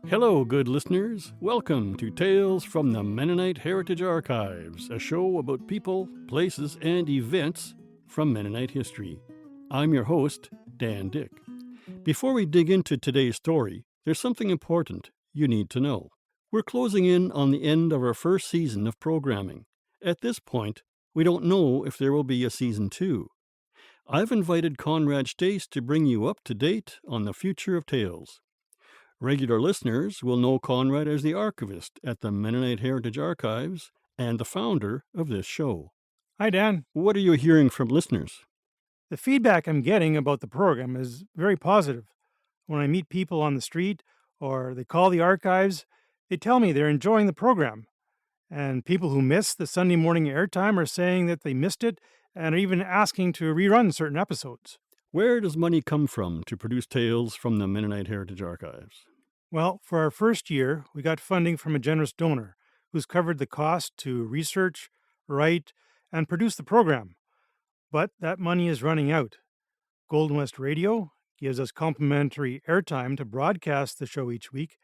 Hello, good listeners. Welcome to Tales from the Mennonite Heritage Archives, a show about people, places, and events from Mennonite history. I'm your host, Dan Dick. Before we dig into today's story, there's something important you need to know. We're closing in on the end of our first season of programming. At this point, we don't know if there will be a season 2. I've invited Conrad Stace to bring you up to date on the future of Tales. Regular listeners will know Conrad as the archivist at the Mennonite Heritage Archives and the founder of this show. Hi, Dan. What are you hearing from listeners? The feedback I'm getting about the program is very positive. When I meet people on the street or they call the archives, they tell me they're enjoying the program. And people who miss the Sunday morning airtime are saying that they missed it and are even asking to rerun certain episodes. Where does money come from to produce Tales from the Mennonite Heritage Archives? Well, for our first year, we got funding from a generous donor who's covered the cost to research, write, and produce the program. But that money is running out. Golden West Radio gives us complimentary airtime to broadcast the show each week,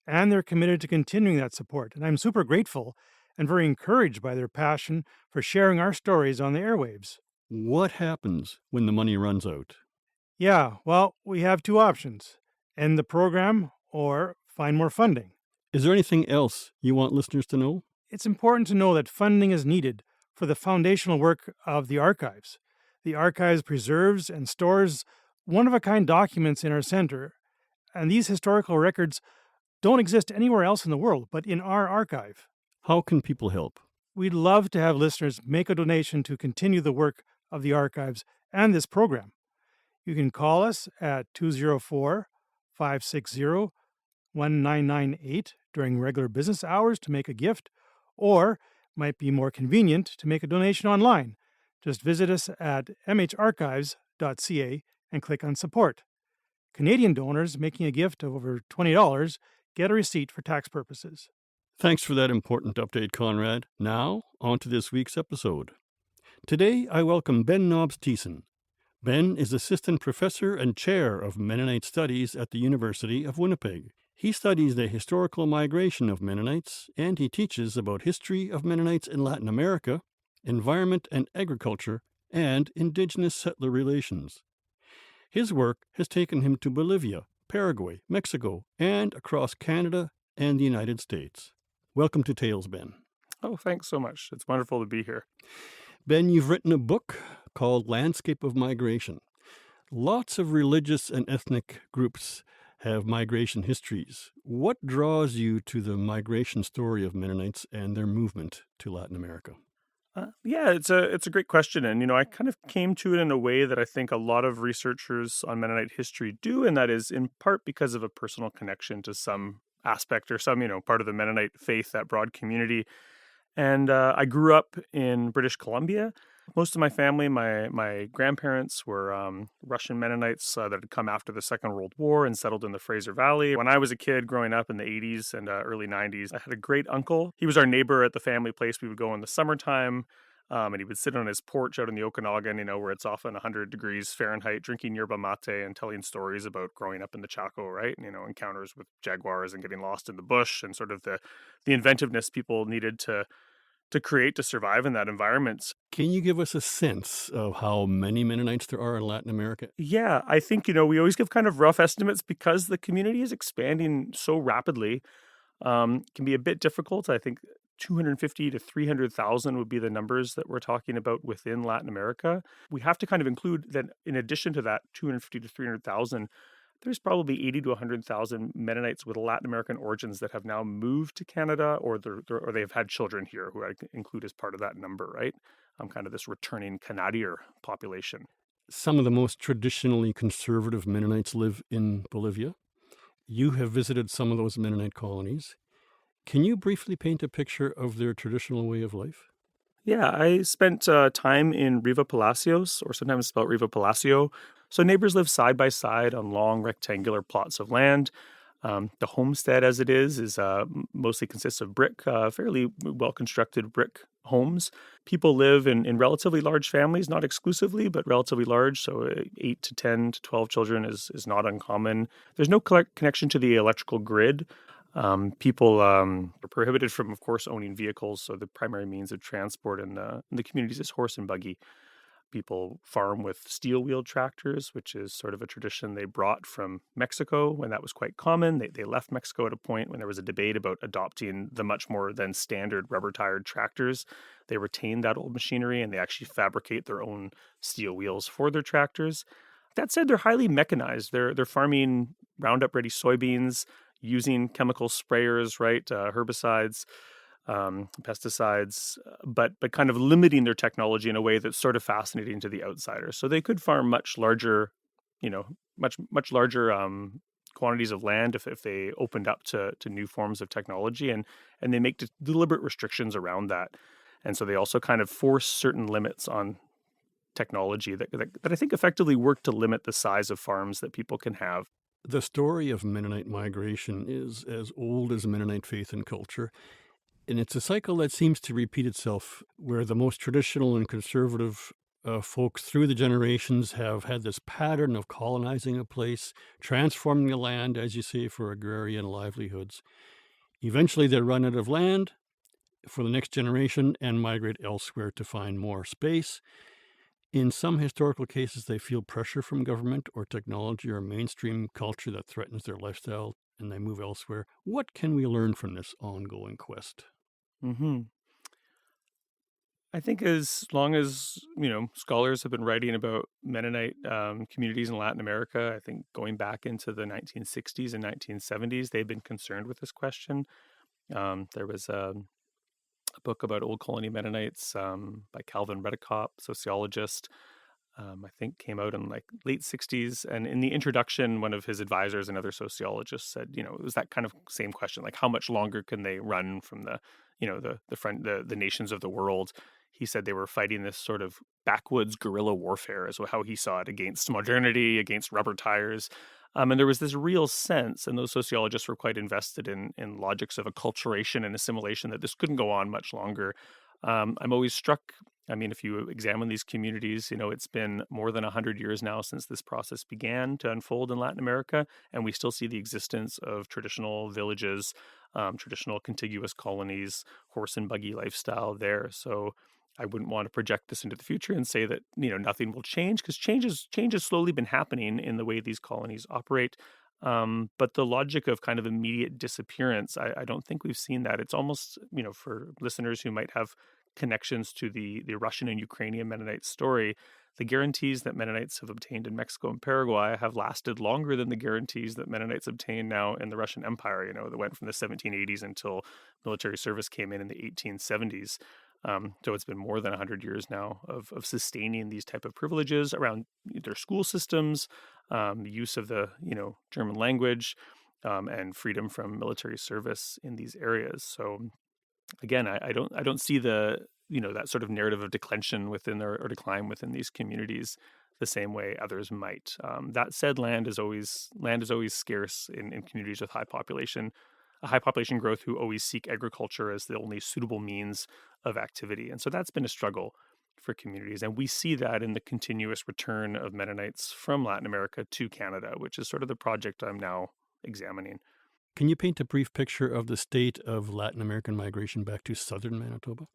and they're committed to continuing that support. And I'm super grateful and very encouraged by their passion for sharing our stories on the airwaves. What happens when the money runs out? Yeah, well, we have two options: end the program or find more funding. Is there anything else you want listeners to know? It's important to know that funding is needed for the foundational work of the archives. The archives preserves and stores one-of-a-kind documents in our center, and these historical records don't exist anywhere else in the world but in our archive. How can people help? We'd love to have listeners make a donation to continue the work of the archives and this program. You can call us at 204-560-1998 during regular business hours to make a gift, or might be more convenient to make a donation online. Just visit us at mharchives.ca and click on support. Canadian donors making a gift of over $20 get a receipt for tax purposes. Thanks for that important update, Conrad. Now, on to this week's episode. Today, I welcome Ben Nobbs-Thiessen. Ben is Assistant Professor and Chair of Mennonite Studies at the University of Winnipeg. He studies the historical migration of Mennonites, and he teaches about history of Mennonites in Latin America, environment and agriculture, and indigenous settler relations. His work has taken him to Bolivia, Paraguay, Mexico, and across Canada and the United States. Welcome to Tales, Ben. Oh, thanks so much. It's wonderful to be here. Ben, you've written a book called Landscape of Migration. Lots of religious and ethnic groups have migration histories. What draws you to the migration story of Mennonites and their movement to Latin America? It's a great question. And, I kind of came to it in a way that I think a lot of researchers on Mennonite history do, and that is in part because of a personal connection to some aspect or some, part of the Mennonite faith, that broad community. And I grew up in British Columbia. Most of my family, my grandparents were Russian Mennonites that had come after the Second World War and settled in the Fraser Valley. When I was a kid growing up in the 80s and early 90s, I had a great uncle. He was our neighbor at the family place. We would go in the summertime, and he would sit on his porch out in the Okanagan, where it's often 100 degrees Fahrenheit, drinking yerba mate and telling stories about growing up in the Chaco, right? Encounters with jaguars and getting lost in the bush, and sort of the inventiveness people needed to create to survive in that environment. Can you give us a sense of how many Mennonites there are in Latin America? Yeah, I think, we always give kind of rough estimates because the community is expanding so rapidly. Can be a bit difficult. I think 250 to 300,000 would be the numbers that we're talking about within Latin America. We have to kind of include that in addition to that 250 to 300,000, there's probably 80 to 100,000 Mennonites with Latin American origins that have now moved to Canada, or they've had children here, who I include as part of that number, right? Kind of this returning Canadier population. Some of the most traditionally conservative Mennonites live in Bolivia. You have visited some of those Mennonite colonies. Can you briefly paint a picture of their traditional way of life? Yeah, I spent time in Riva Palacios, or sometimes spelled Riva Palacio. So neighbors live side by side on long rectangular plots of land. The homestead, as it is mostly consists of brick, fairly well-constructed brick homes. People live in relatively large families, not exclusively, but relatively large. So 8 to 10 to 12 children is not uncommon. There's no connection to the electrical grid. People are prohibited from, of course, owning vehicles. So the primary means of transport in the communities is horse and buggy. People farm with steel-wheeled tractors, which is sort of a tradition they brought from Mexico when that was quite common. They left Mexico at a point when there was a debate about adopting the much more than standard rubber-tired tractors. They retained that old machinery, and they actually fabricate their own steel wheels for their tractors. That said, they're highly mechanized. They're farming Roundup-ready soybeans, using chemical sprayers, right, herbicides, pesticides, but kind of limiting their technology in a way that's sort of fascinating to the outsider. So they could farm much larger, much larger quantities of land if they opened up to new forms of technology, and they make deliberate restrictions around that. And so they also kind of force certain limits on technology that I think effectively work to limit the size of farms that people can have. The story of Mennonite migration is as old as Mennonite faith and culture. And it's a cycle that seems to repeat itself, where the most traditional and conservative folks through the generations have had this pattern of colonizing a place, transforming the land, as you say, for agrarian livelihoods. Eventually, they run out of land for the next generation and migrate elsewhere to find more space. In some historical cases, they feel pressure from government or technology or mainstream culture that threatens their lifestyle, and they move elsewhere. What can we learn from this ongoing quest? Mm-hmm. I think as long as, scholars have been writing about Mennonite communities in Latin America, I think going back into the 1960s and 1970s, they've been concerned with this question. There was a book about Old Colony Mennonites by Calvin Reddekopp, sociologist, I think came out in like late 60s. And in the introduction, one of his advisors, another sociologist, said, it was that kind of same question, like how much longer can they run from the nations of the world? He said they were fighting this sort of backwoods guerrilla warfare, is how he saw it, against modernity, against rubber tires. And there was this real sense, and those sociologists were quite invested in logics of acculturation and assimilation, that this couldn't go on much longer. I'm always struck, if you examine these communities, it's been more than 100 years now since this process began to unfold in Latin America, and we still see the existence of traditional villages, traditional contiguous colonies, horse and buggy lifestyle there. So I wouldn't want to project this into the future and say that, nothing will change, because change has slowly been happening in the way these colonies operate. But the logic of kind of immediate disappearance, I don't think we've seen that. It's almost, for listeners who might have connections to the Russian and Ukrainian Mennonite story, the guarantees that Mennonites have obtained in Mexico and Paraguay have lasted longer than the guarantees that Mennonites obtain now in the Russian Empire, that went from the 1780s until military service came in the 1870s. So it's been more than 100 years now of sustaining these type of privileges around their school systems, the use of the German language, and freedom from military service in these areas. So again, I don't see the that sort of narrative of declension within or decline within these communities the same way others might. That said, land is always scarce in communities with high population growth, who always seek agriculture as the only suitable means of activity. And so that's been a struggle for communities. And we see that in the continuous return of Mennonites from Latin America to Canada, which is sort of the project I'm now examining. Can you paint a brief picture of the state of Latin American migration back to southern Manitoba?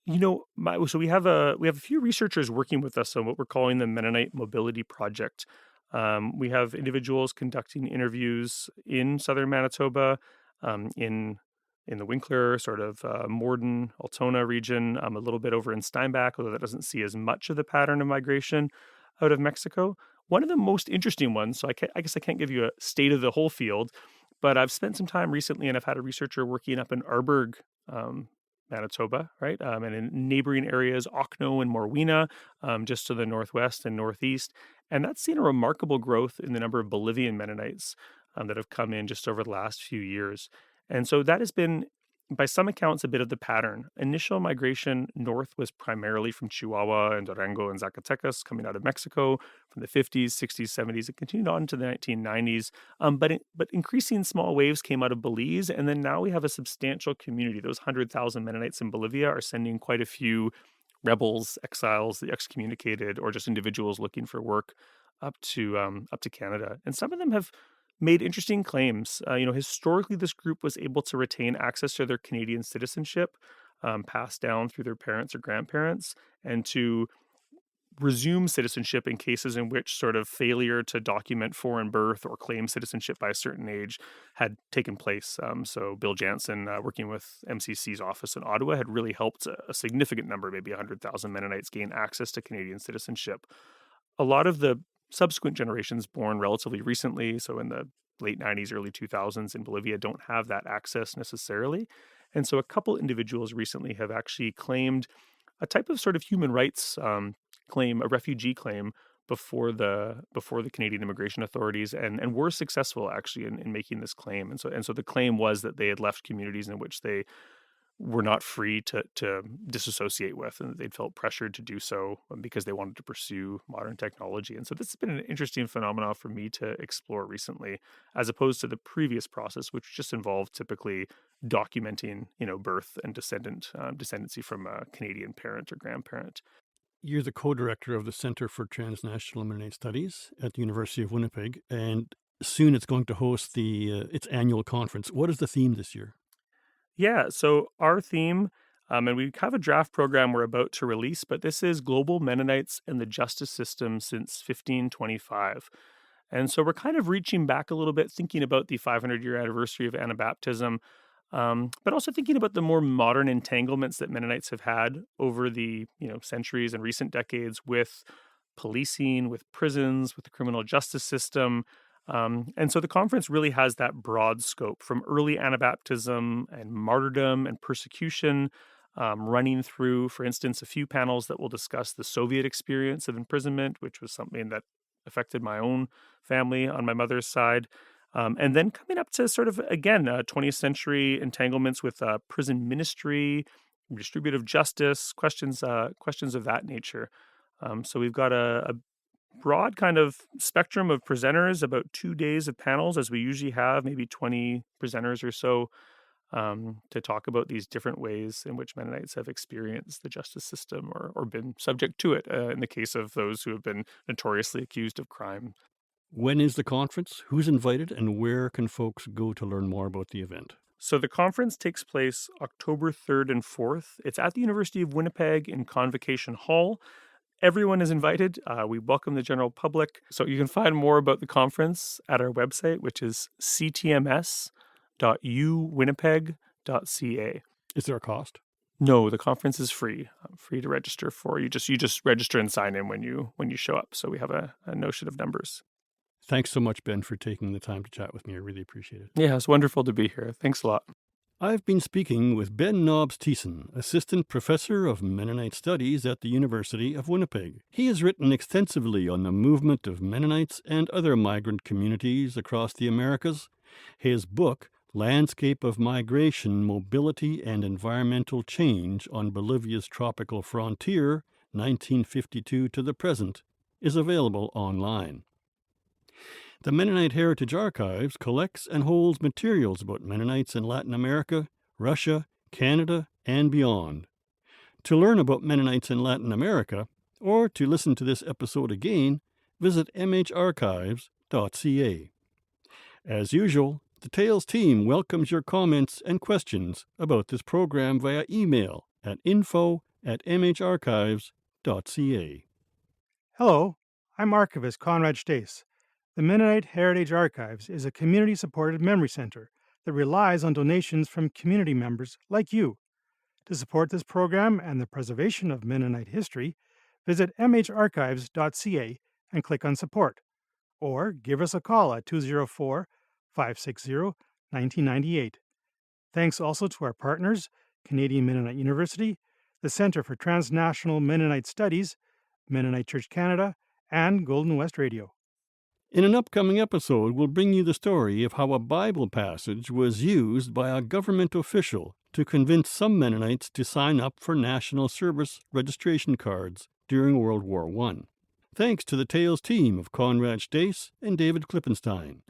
So we have a few researchers working with us on what we're calling the Mennonite Mobility Project. We have individuals conducting interviews in southern Manitoba, in the Winkler, sort of Morden, Altona region, a little bit over in Steinbach, although that doesn't see as much of the pattern of migration out of Mexico. One of the most interesting ones, so I guess I can't give you a state of the whole field, but I've spent some time recently, and I've had a researcher working up in Arberg, Manitoba, right? And in neighboring areas, Okno and Morwena, just to the northwest and northeast. And that's seen a remarkable growth in the number of Bolivian Mennonites that have come in just over the last few years. And so that has been by some accounts, a bit of the pattern. Initial migration north was primarily from Chihuahua and Durango and Zacatecas coming out of Mexico from the 50s, 60s, 70s. It continued on to the 1990s. But increasing small waves came out of Belize. And then now we have a substantial community. Those 100,000 Mennonites in Bolivia are sending quite a few rebels, exiles, the excommunicated, or just individuals looking for work up to Canada. And some of them have made interesting claims. Historically, this group was able to retain access to their Canadian citizenship, passed down through their parents or grandparents, and to resume citizenship in cases in which sort of failure to document foreign birth or claim citizenship by a certain age had taken place. So Bill Jansen, working with MCC's office in Ottawa, had really helped a significant number, maybe 100,000 Mennonites, gain access to Canadian citizenship. A lot of the subsequent generations born relatively recently, so in the late 90s, early 2000s in Bolivia, don't have that access necessarily. And so a couple individuals recently have actually claimed a type of sort of human rights claim, a refugee claim, before the Canadian immigration authorities, and were successful actually in making this claim. And so the claim was that they had left communities in which they were not free to disassociate with, and they'd felt pressured to do so because they wanted to pursue modern technology. And so this has been an interesting phenomenon for me to explore recently, as opposed to the previous process, which just involved typically documenting, birth and descendancy from a Canadian parent or grandparent. You're the co-director of the Center for Transnational Mennonite Studies at the University of Winnipeg, and soon it's going to host its annual conference. What is the theme this year? Yeah, so our theme, and we have a draft program we're about to release, but this is Global Mennonites and the Justice System since 1525. And so we're kind of reaching back a little bit, thinking about the 500-year anniversary of Anabaptism, but also thinking about the more modern entanglements that Mennonites have had over the centuries and recent decades with policing, with prisons, with the criminal justice system. And so the conference really has that broad scope from early Anabaptism and martyrdom and persecution, running through, for instance, a few panels that will discuss the Soviet experience of imprisonment, which was something that affected my own family on my mother's side. And then coming up to sort of, again, 20th century entanglements with prison ministry, distributive justice, questions of that nature. So we've got a broad kind of spectrum of presenters, about 2 days of panels, as we usually have, maybe 20 presenters or so, to talk about these different ways in which Mennonites have experienced the justice system or been subject to it, in the case of those who have been notoriously accused of crime. When is the conference? Who's invited? And where can folks go to learn more about the event? So the conference takes place October 3rd and 4th. It's at the University of Winnipeg in Convocation Hall. Everyone is invited. We welcome the general public. So you can find more about the conference at our website, which is ctms.uwinnipeg.ca. Is there a cost? No, the conference is free. Free to register for. You just register and sign in when you show up. So we have a notion of numbers. Thanks so much, Ben, for taking the time to chat with me. I really appreciate it. Yeah, it's wonderful to be here. Thanks a lot. I've been speaking with Ben Nobbs-Thiessen, Assistant Professor of Mennonite Studies at the University of Winnipeg. He has written extensively on the movement of Mennonites and other migrant communities across the Americas. His book, Landscape of Migration, Mobility, and Environmental Change on Bolivia's Tropical Frontier, 1952 to the Present, is available online. The Mennonite Heritage Archives collects and holds materials about Mennonites in Latin America, Russia, Canada, and beyond. To learn about Mennonites in Latin America, or to listen to this episode again, visit mharchives.ca. As usual, the Tales team welcomes your comments and questions about this program via email at info@mharchives.ca. Hello, I'm Archivist Conrad Stace. The Mennonite Heritage Archives is a community-supported memory center that relies on donations from community members like you. To support this program and the preservation of Mennonite history, visit mharchives.ca and click on Support, or give us a call at 204-560-1998. Thanks also to our partners, Canadian Mennonite University, the Centre for Transnational Mennonite Studies, Mennonite Church Canada, and Golden West Radio. In an upcoming episode, we'll bring you the story of how a Bible passage was used by a government official to convince some Mennonites to sign up for National Service registration cards during World War I. Thanks to the Tales team of Conrad Stace and David Klippenstein.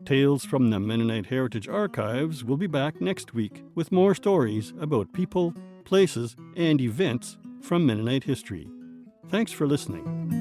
Tales from the Mennonite Heritage Archives will be back next week with more stories about people, places, and events from Mennonite history. Thanks for listening.